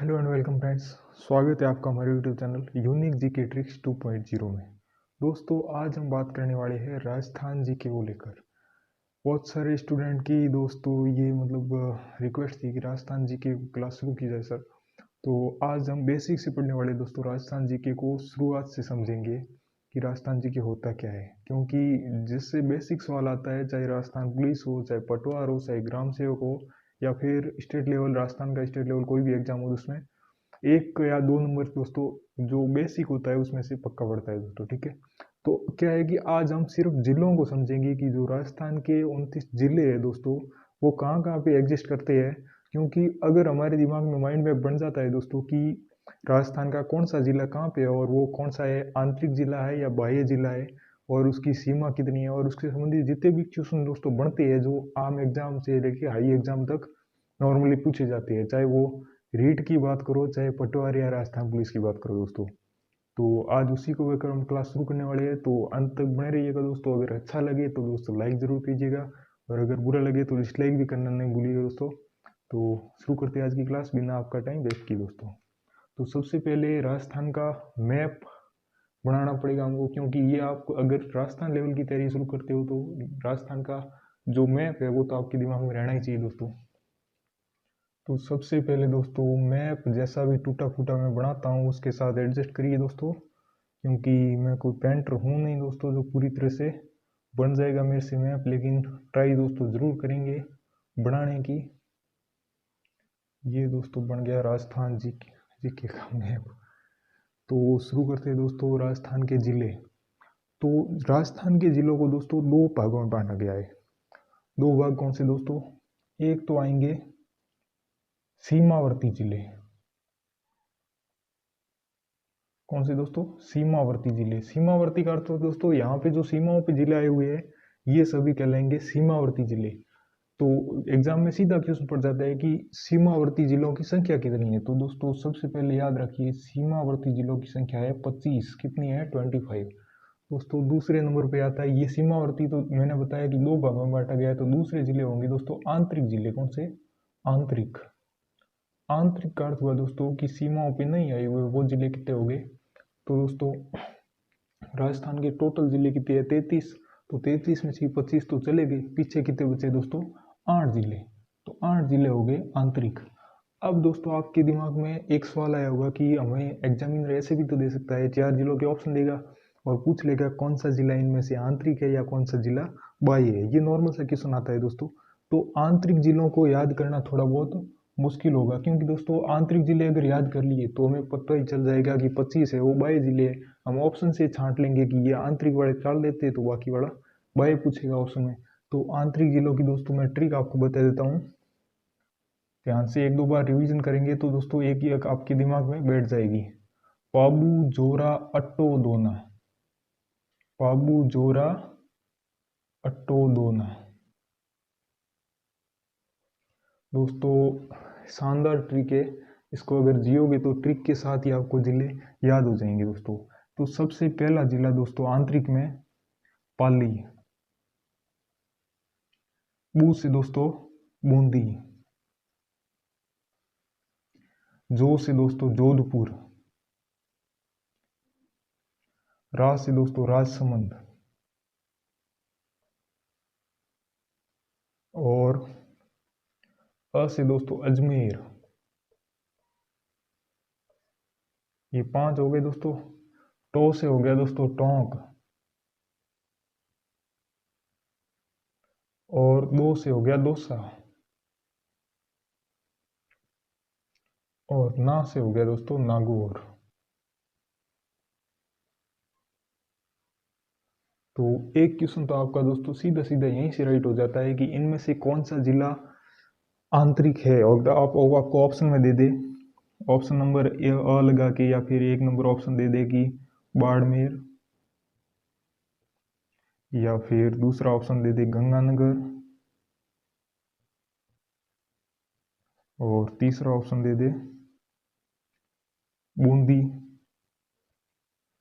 Hello and welcome friends. स्वागत है आपका हमारे YouTube channel unique GK tricks 2.0 में। दोस्तों आज हम बात करने वाले हैं राजस्थान जीके को लेकर। बहुत सारे स्टूडेंट की दोस्तों ये रिक्वेस्ट थी कि राजस्थान जीके क्लास शुरू की जाए सर। तो आज हम बेसिक से पढ़ने वाले दोस्तों राजस्थान जीके को शुरुआत से समझेंगे कि राजस्थान जीके होता क्या है, क्योंकि जिससे बेसिक सवाल आता है, चाहे राजस्थान पुलिस हो, चाहे पटवार हो, चाहे ग्राम सेवक हो, या फिर स्टेट लेवल राजस्थान का स्टेट लेवल कोई भी एग्जाम हो, उसमें एक या दो नंबर दोस्तों जो बेसिक होता है उसमें से पक्का पड़ता है दोस्तों। ठीक है, तो क्या है कि आज हम सिर्फ जिलों को समझेंगे कि जो राजस्थान के 29 जिले हैं दोस्तों, वो कहाँ कहाँ पे एग्जिस्ट करते हैं। क्योंकि अगर हमारे दिमाग में माइंड में बन जाता है दोस्तों कि राजस्थान का कौन सा जिला कहाँ पे है और वो कौन सा है, आंतरिक जिला है या बाह्य जिला है, और उसकी सीमा कितनी है, और उसके संबंधित जितने भी क्वेश्चन दोस्तों बनते हैं जो आम एग्जाम से लेके हाई एग्जाम तक नॉर्मली पूछे जाते हैं, चाहे वो रीट की बात करो, चाहे पटवार या राजस्थान पुलिस की बात करो दोस्तों। तो आज उसी को लेकर हम क्लास शुरू करने वाले हैं, तो अंत तक बने रहिएगा दोस्तों। अगर अच्छा लगे तो दोस्तों लाइक ज़रूर कीजिएगा, और अगर बुरा लगे तो डिसलाइक भी करना नहीं भूलिएगा दोस्तों। तो शुरू करते हैं आज की क्लास बिना आपका टाइम वेस्ट किए दोस्तों। तो सबसे पहले राजस्थान का मैप बनाना पड़ेगा हमको, क्योंकि ये आप अगर राजस्थान लेवल की तैयारी शुरू करते हो तो राजस्थान का जो मैप है वो तो आपके दिमाग में रहना ही चाहिए दोस्तों। तो सबसे पहले दोस्तों मैप जैसा भी टूटा फूटा मैं बनाता हूँ उसके साथ एडजस्ट करिए दोस्तों, क्योंकि मैं कोई पेंटर हूँ नहीं दोस्तों जो पूरी तरह से बन जाएगा मेरे से मैप, लेकिन ट्राई दोस्तों ज़रूर करेंगे बनाने की। ये दोस्तों बन गया राजस्थान जी के का मैप। तो शुरू करते हैं दोस्तों राजस्थान के ज़िले। तो राजस्थान के ज़िलों को दोस्तों दो भागों में बांटा गया है। दो भाग कौन से दोस्तों? एक तो आएंगे सीमावर्ती जिले। कौन से दोस्तों? सीमावर्ती जिले। सीमावर्ती का अर्थ दोस्तों यहाँ पे जो सीमाओं पे जिले आए हुए हैं ये सभी कहलाएंगे सीमावर्ती जिले। तो एग्जाम में सीधा क्वेश्चन पड़ जाता है कि सीमावर्ती जिलों की संख्या कितनी है। तो दोस्तों सबसे पहले याद रखिए सीमावर्ती जिलों की संख्या है 25। कितनी है? 25 दोस्तों। दूसरे नंबर पे आता है ये सीमावर्ती, तो मैंने बताया कि दो भागों में बांटा गया है। तो दूसरे जिले होंगे दोस्तों आंतरिक जिले। कौन से? आंतरिक। आंतरिक का अर्थ हुआ दोस्तों कि सीमाओं पे नहीं आए हुए वो जिले कितने हो गए। तो दोस्तों राजस्थान के टोटल जिले कितने हैं? 33। तो 33 में से 25 तो चले गए, पीछे कितने बचे दोस्तों? 8 जिले। तो 8 जिले हो गए आंतरिक। अब दोस्तों आपके दिमाग में एक सवाल आया होगा कि हमें एग्जामिनर ऐसे भी तो दे सकता है, 4 जिलों के ऑप्शन देगा और पूछ लेगा कौन सा जिला इनमें से आंतरिक है या कौन सा जिला बाह्य है। ये नॉर्मल सा क्वेश्चन आता है दोस्तों। तो आंतरिक जिलों को याद करना थोड़ा बहुत मुश्किल होगा, क्योंकि दोस्तों आंतरिक जिले अगर याद कर लिए तो हमें पता ही चल जाएगा कि 25 है वो बाह्य जिले है। हम ऑप्शन से छांट लेंगे कि ये आंतरिक वाले टाल देते हैं तो बाकी वाला बाह्य पूछेगा ऑप्शन में। तो आंतरिक जिलों की दोस्तों मैं ट्रिक आपको बता देता हूँ, ध्यान से एक दो बार रिवीजन करेंगे तो दोस्तों एक ही आपके दिमाग में बैठ जाएगी। पाबू जोरा अट्टो दोना। पाबू जोरा अट्टो दोना। दोस्तों शानदार ट्रिक है, इसको अगर जियोगे तो ट्रिक के साथ ही आपको जिले याद हो जाएंगे दोस्तों। तो सबसे पहला जिला दोस्तों आंतरिक में पाली। बू से दोस्तों बूंदी। जो से दोस्तों जोधपुर। राज से दोस्तों राजसमंद। और अ से दोस्तों अजमेर। ये 5 हो गए दोस्तों। टो से हो गया दोस्तों टोंक। और दो से हो गया दोसा। और ना से हो गया दोस्तों नागौर। तो एक क्वेश्चन तो आपका दोस्तों सीधा सीधा यहीं से राइट हो जाता है कि इनमें से कौन सा जिला आंतरिक है, और आप आपको ऑप्शन में दे दे, ऑप्शन नंबर अ लगा के, या फिर एक नंबर ऑप्शन दे दे कि बाड़मेर, या फिर दूसरा ऑप्शन दे दे गंगानगर, और तीसरा ऑप्शन दे दे बूंदी,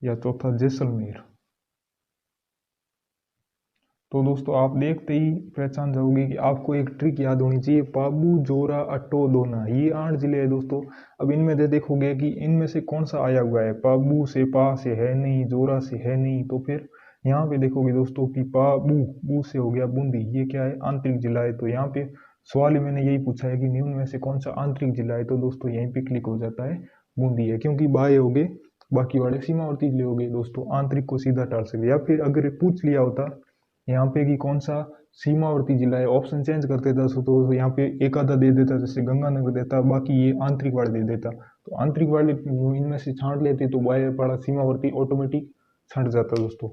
या चौथा जैसलमेर। तो दोस्तों आप देखते ही पहचान जाओगे कि आपको एक ट्रिक याद होनी चाहिए, पाबू जोरा अट्टो दोना, ये 8 जिले हैं दोस्तों। अब इनमें से देखोगे कि इनमें से कौन सा आया हुआ है, पाबू से पा से है नहीं, जोरा से है नहीं, तो फिर यहाँ पे देखोगे दोस्तों कि पाबू, बू से हो गया बूंदी, ये क्या है, आंतरिक जिला है। तो यहाँ पे सवाल ही मैंने यही पूछा है कि निम्न में से कौन सा आंतरिक जिला है, तो दोस्तों यहीं पे क्लिक हो जाता है, बूंदी है, क्योंकि बाए हो गए, बाकी वाले सीमावर्ती जिले हो गए दोस्तों, आंतरिक को सीधा टाल सकते। या फिर अगर पूछ लिया होता यहाँ पे कि कौन सा सीमावर्ती जिला है, ऑप्शन चेंज कर देता तो यहाँ पे एक आधा दे देता, जैसे गंगानगर देता, बाकी ये आंतरिक वाले दे देता, तो आंतरिक वाले इनमें से छांट लेते तो बाहर पड़ा सीमावर्ती ऑटोमेटिक छंट जाता दोस्तों।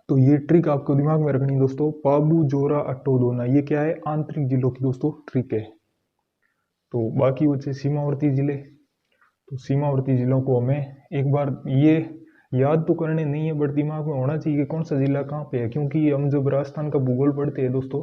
तो ये ट्रिक आपको दिमाग में रखनी है दोस्तों, पाबू जोरा अट्टो दोना, ये क्या है, आंतरिक जिलों की दोस्तों ट्रिक है। तो बाकी बचे सीमावर्ती जिले, तो सीमावर्ती जिलों को हमें एक बार ये याद तो करने नहीं है, बट दिमाग में होना चाहिए कि कौन सा जिला कहाँ पे है, क्योंकि हम जब राजस्थान का भूगोल पढ़ते हैं दोस्तों,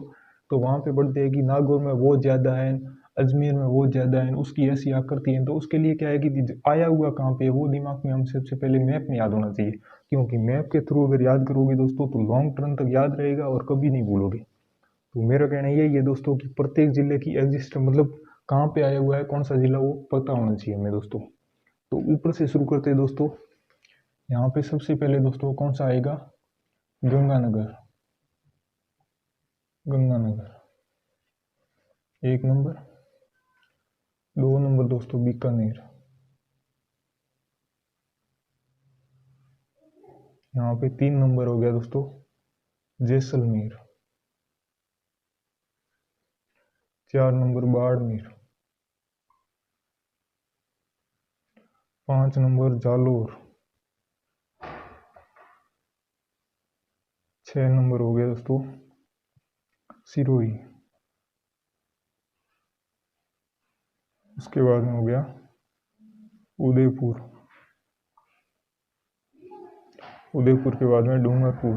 तो वहाँ पे पढ़ते हैं कि नागौर में वो ज़्यादा है, अजमेर में वो ज़्यादा है, उसकी ऐसी आकृति है। तो उसके लिए क्या है कि आया हुआ कहाँ पे है वो दिमाग में हम सबसे पहले मैप में याद होना चाहिए, क्योंकि मैप के थ्रू अगर याद करोगे दोस्तों तो लॉन्ग टर्म तक याद रहेगा और कभी नहीं भूलोगे। तो मेरा कहना यही है दोस्तों कि प्रत्येक जिले की एग्जिस्ट मतलब कहाँ पे आया हुआ है कौन सा जिला, वो पता होना चाहिए हमें दोस्तों। तो ऊपर से शुरू करते हैं दोस्तों, यहाँ पे सबसे पहले दोस्तों कौन सा आएगा, गंगानगर, गंगानगर 1 नंबर। 2 नंबर दोस्तों बीकानेर, यहाँ पे 3 नंबर हो गया दोस्तों Jaisalmer. 4 number Barmer. 5 number Jalore. 6 number हो गया दोस्तों सिरोही। उसके बाद में हो गया उदयपुर। उदयपुर के बाद में डूंगरपुर,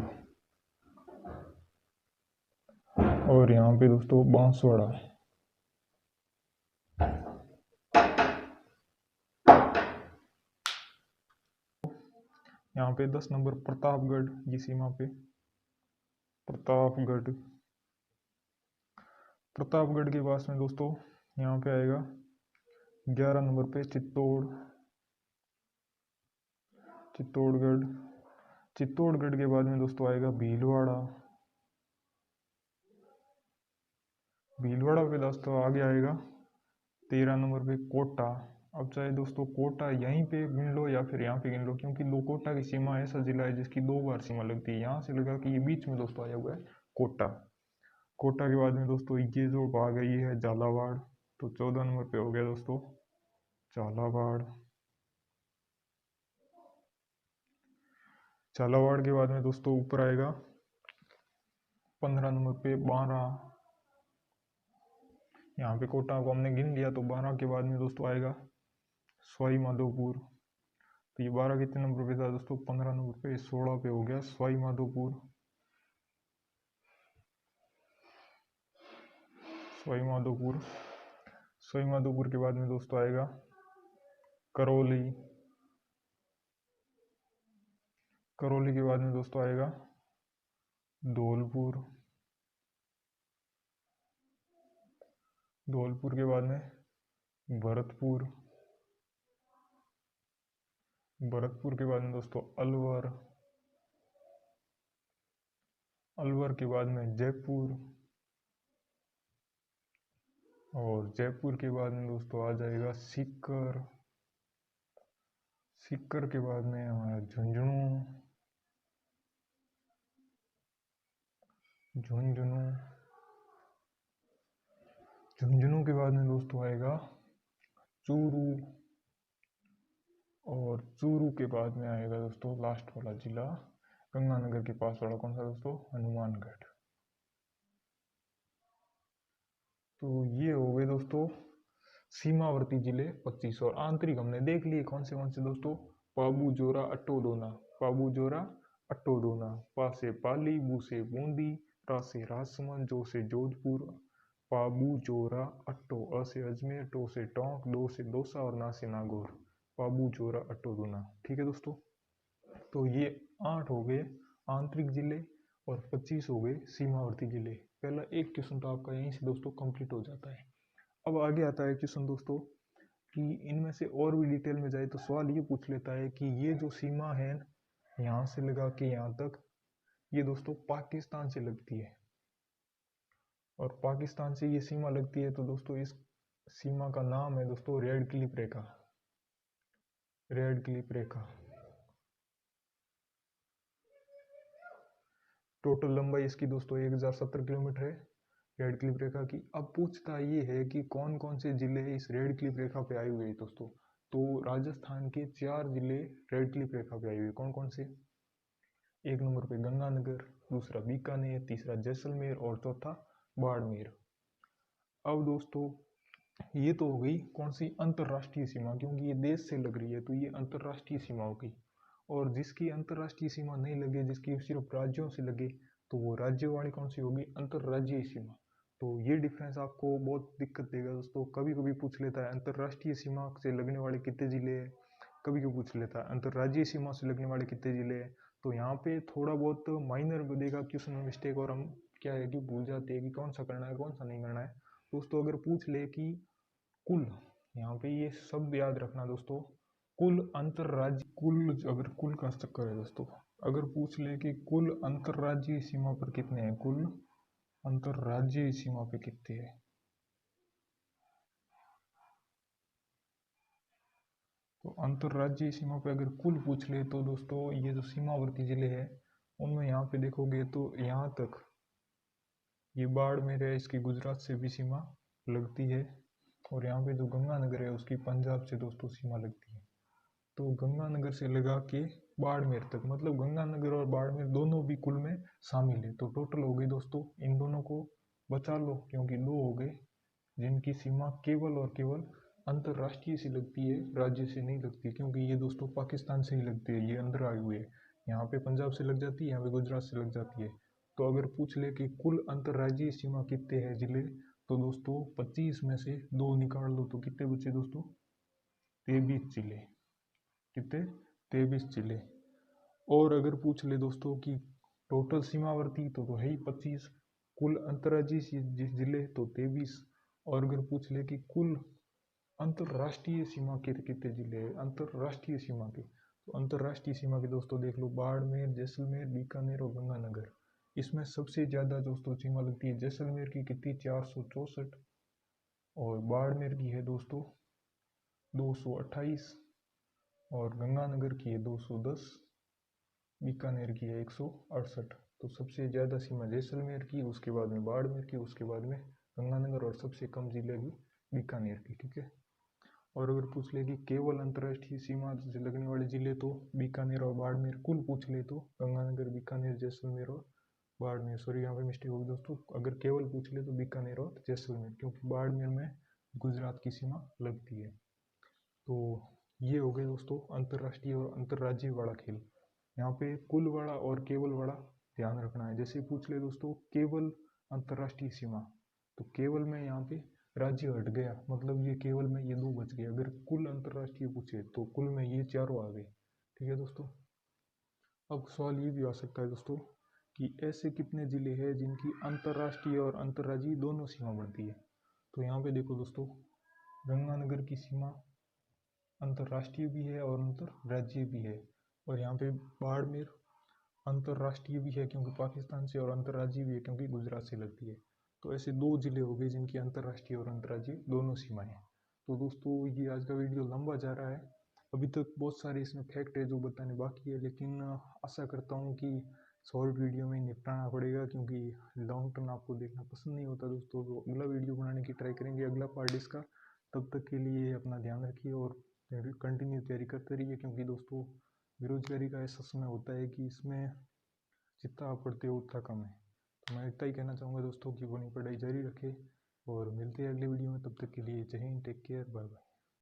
और यहाँ पे दोस्तों बांसवाड़ा। यहाँ पे 10 नंबर प्रतापगढ़, ये सीमा पे प्रतापगढ़। प्रतापगढ़ के पास में दोस्तों यहाँ पे आएगा 11 नंबर पे चित्तौड़, चित्तौड़गढ़। चित्तौड़गढ़ के बाद में दोस्तों आएगा भीलवाड़ा। भीलवाड़ा पे दोस्तों आगे आएगा 13 नंबर पे कोटा। अब चाहे दोस्तों कोटा यहीं पे गिन लो या फिर यहाँ पे गिन लो, क्योंकि दो कोटा की सीमा ऐसा जिला है जिसकी 2 बार सीमा लगती है, यहाँ से लगा कि ये बीच में दोस्तों आया हुआ है कोटा। कोटा के बाद में दोस्तों ये जो भाग है ये है झालावाड़, तो 14 नंबर पे हो गया दोस्तों झालावाड़। झालावाड़ के बाद में दोस्तों ऊपर आएगा 15 नंबर पे बारा। यहाँ पे कोटा को हमने गिन लिया, तो 12 के बाद में दोस्तों आएगा सवाई माधोपुर। तो ये 12 कितने नंबर पे था दोस्तों, 15 नंबर पे, 16 पे हो गया सवाई माधोपुर। सवाई माधोपुर, सवाई माधोपुर के बाद में दोस्तों आएगा करौली। करौली के बाद में दोस्तों आएगा धौलपुर। धौलपुर के बाद में भरतपुर। भरतपुर के बाद में दोस्तों अलवर। अलवर के बाद में जयपुर, और जयपुर के बाद में दोस्तों आ जाएगा सीकर। सीकर के बाद में हमारा झुंझुनू। झुंझुनू, झुंझुनू के बाद में दोस्तों आएगा चूरू, और चूरू के बाद में आएगा दोस्तों लास्ट वाला जिला गंगानगर के पास वाला, कौन सा दोस्तों, हनुमानगढ़। तो ये हो गए दोस्तों सीमावर्ती जिले 25, और आंतरिक हमने देख लिए कौन से दोस्तों, पाबू जोरा अट्टो दोना, पाबू जोरा अट्टो दोना, पा से पाली, बू से बूंदी, रा से राजसमंद, जो से जोधपुर, पाबू जोरा अट्टो, अ से अजमेर, टो से टोंक, दो से दौसा, और ना से नागौर, पाबू जोरा अट्टो दोना। ठीक है दोस्तों, तो ये 8 हो गए आंतरिक जिले, और 25 हो गए सीमावर्ती जिले। पहला एक क्वेश्चन तो आपका यहीं से दोस्तों कंप्लीट हो जाता है। अब आगे आता है क्वेश्चन दोस्तों कि इनमें से और भी डिटेल में जाए तो सवाल ये पूछ लेता है कि ये जो सीमा है यहाँ से लगा के यहाँ तक, ये दोस्तों पाकिस्तान से लगती है। और पाकिस्तान से ये सीमा लगती है तो दोस्तों इस सीमा का नाम है दोस्तों रेड क्लिफ रेखा। रेड क्लिफ रेखा। टोटल लंबाई इसकी दोस्तों 1070 किलोमीटर है रेड क्लिफ रेखा की। अब पूछता ये है कि कौन कौन से जिले इस रेड क्लिफ रेखा पे आए हुए हैं दोस्तों। तो राजस्थान के 4 जिले रेड क्लिफ रेखा पे आए हुए। कौन कौन से? एक नंबर पे गंगानगर, दूसरा बीकानेर, तीसरा जैसलमेर और चौथा बाड़मेर। अब दोस्तों ये तो हो गई कौन सी अंतर्राष्ट्रीय सीमा, क्योंकि ये देश से लग रही है तो ये अंतर्राष्ट्रीय सीमा हो गई। और जिसकी अंतर्राष्ट्रीय सीमा नहीं लगे, जिसकी सिर्फ राज्यों से लगे, तो वो राज्य वाली कौन सी होगी? अंतर्राज्यीय सीमा। तो ये डिफरेंस आपको बहुत दिक्कत देगा दोस्तों। कभी कभी पूछ लेता है अंतर्राष्ट्रीय सीमा से लगने वाले कितने जिले हैं, कभी कभी पूछ लेता है अंतर्राज्यीय सीमा से लगने वाले कितने जिले हैं। तो यहाँ पे थोड़ा बहुत माइनर देगा क्वेश्चन में मिस्टेक, और हम क्या है कि भूल जाते हैं कि कौन सा करना है कौन सा नहीं करना है दोस्तों। अगर पूछ ले कि कुल, यहाँ पे ये शब्द याद रखना दोस्तों, कुल अंतरराज्य, कुल अगर कुल का चक्कर है दोस्तों, अगर पूछ ले कि कुल अंतरराज्यीय सीमा पर कितने हैं, कुल अंतरराज्यीय सीमा पे कितने हैं, तो अंतरराज्यीय सीमा पे अगर कुल पूछ ले तो दोस्तों ये जो सीमावर्ती जिले हैं उनमें यहाँ पे देखोगे तो यहाँ तक ये बाड़मेर है, इसकी गुजरात से भी सीमा लगती है। और यहाँ पे जो गंगानगर है उसकी पंजाब से दोस्तों सीमा लगती है। तो गंगानगर से लगा के बाड़मेर तक, मतलब गंगानगर और बाड़मेर दोनों भी कुल में शामिल है। तो टोटल हो गई दोस्तों, इन दोनों को बचा लो क्योंकि दो हो गए जिनकी सीमा केवल और केवल अंतर्राष्ट्रीय से लगती है, राज्य से नहीं लगती, क्योंकि ये दोस्तों पाकिस्तान से ही लगती है, ये अंदर आए हुए है। यहाँ पे पंजाब से लग जाती है, यहाँ पे गुजरात से लग जाती है। तो अगर पूछ ले कि कुल अंतर्राज्यीय सीमा कितने हैं जिले, तो दोस्तों 25 में से दो निकाल लो तो कितने बचे दोस्तों? 23 जिले। कितने? 23 जिले। और अगर पूछ ले दोस्तों कि टोटल सीमावर्ती तो है ही 25, कुल अंतर्राज्यीय जिले तो 23। और अगर पूछ ले कि कुल अंतर्राष्ट्रीय सीमा के कितने जिले हैं, अंतर्राष्ट्रीय सीमा के, तो अंतर्राष्ट्रीय सीमा के दोस्तों देख लो, बाड़मेर, जैसलमेर, बीकानेर और गंगानगर। इसमें सबसे ज़्यादा दोस्तों सीमा लगती है जैसलमेर की, कितनी? 464। और बाड़मेर की है दोस्तों 228। और गंगानगर की है 210। बीकानेर की है 168। तो सबसे ज़्यादा सीमा जैसलमेर की, उसके बाद में बाड़मेर की, उसके बाद में गंगानगर, और सबसे कम जिले की बीकानेर की। ठीक है। और अगर पूछ ले कि केवल अंतर्राष्ट्रीय सीमा से लगने वाले जिले, तो बीकानेर और बाड़मेर। कुल पूछ ले तो गंगानगर, बीकानेर, जैसलमेर और बाड़मेर। सॉरी यहाँ पे मिस्टेक होगी दोस्तों, अगर केवल पूछ ले तो बीकानेर और जैसलमेर, क्योंकि बाड़मेर में गुजरात की सीमा लगती है। तो ये हो गए दोस्तों अंतर्राष्ट्रीय और अंतर्राज्यीय वाला खेल। यहाँ पे कुल वाला और केवल वाला ध्यान रखना है। जैसे पूछ ले दोस्तों केवल अंतर्राष्ट्रीय सीमा, तो केवल में यहाँ पे राज्य हट गया, मतलब ये केवल में ये दो बच गए। अगर कुल अंतर्राष्ट्रीय पूछे तो कुल में ये चारों आ गए। ठीक है दोस्तों। अब सवाल ये भी आ सकता है दोस्तों कि ऐसे कितने जिले हैं जिनकी अंतर्राष्ट्रीय और अंतर्राज्यीय दोनों सीमा बनती है। तो यहाँ पे देखो दोस्तों, गंगानगर की सीमा अंतर्राष्ट्रीय भी है और अंतर्राज्यीय भी है। और यहाँ पे बाड़मेर अंतर्राष्ट्रीय भी है क्योंकि पाकिस्तान से, और अंतर्राज्यीय भी है क्योंकि गुजरात से लगती है। तो ऐसे दो जिले हो गए जिनकी अंतर्राष्ट्रीय और अंतर्राज्यीय दोनों सीमाएं हैं। तो दोस्तों ये आज का वीडियो लंबा जा रहा है, अभी तक बहुत सारे इसमें फैक्ट है जो बताने बाकी है, लेकिन आशा करता हूँ कि शॉर्ट वीडियो में निपटाना पड़ेगा, क्योंकि लॉन्ग टर्म आपको देखना पसंद नहीं होता दोस्तों। तो अगला वीडियो बनाने की ट्राई करेंगे, अगला पार्ट इसका। तब तक के लिए अपना ध्यान रखिए और कंटिन्यू तैयारी करते रहिए, क्योंकि दोस्तों बेरोजगारी का ऐसा समय होता है कि इसमें जितना आप पढ़ते हो उतना कम है। तो मैं इतना ही कहना चाहूँगा दोस्तों कि अपनी पढ़ाई जारी रखें, और मिलते हैं अगले वीडियो में। तब तक के लिए Jai Hind, take care, bye bye.